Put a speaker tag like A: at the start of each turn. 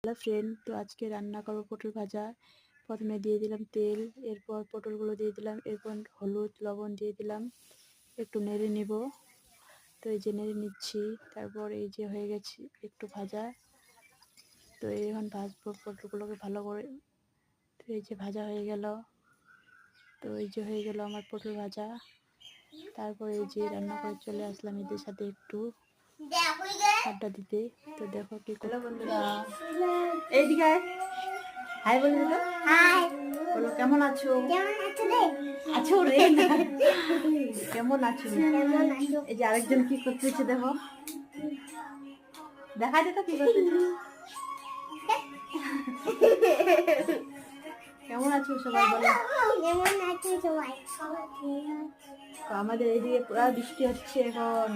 A: Hello friend, তো আজকে রান্না করবো পটল ভাজা। প্রথমে দিয়ে দিলাম তেল, এরপর পটলগুলো দিয়ে দিলাম, এরপর হলুদ লবণ দিয়ে দিলাম, একটু নেড়ে নিব। তো এই যে নেড়ে নিচ্ছি, তারপর এই যে হয়ে গেছে একটু ভাজা। তো এখন ভাজবো পটলগুলোকে ভালো করে। তো এই যে ভাজা হয়ে গেল, তো এই যে হয়ে গেল আমার পটল ভাজা। তারপর এই যে রান্না করে চলে আসলাম এদের সাথে একটু আড্ডা দিতে। তো দেখো কি করলো বন্ধুরা, এইদিকে হাই বলে দিল। হাই বলো, কেমন আছো? আছো রে, কেমন আছো? এই যে আরেকজন কি করতেছে দেখো, দেখা যেত কি করতেছে। কেমন আছো সবাই বলো?
B: কেমন আছো সবাই?
A: তো আমাদের এইদিকে পুরা বৃষ্টি হচ্ছে এখন।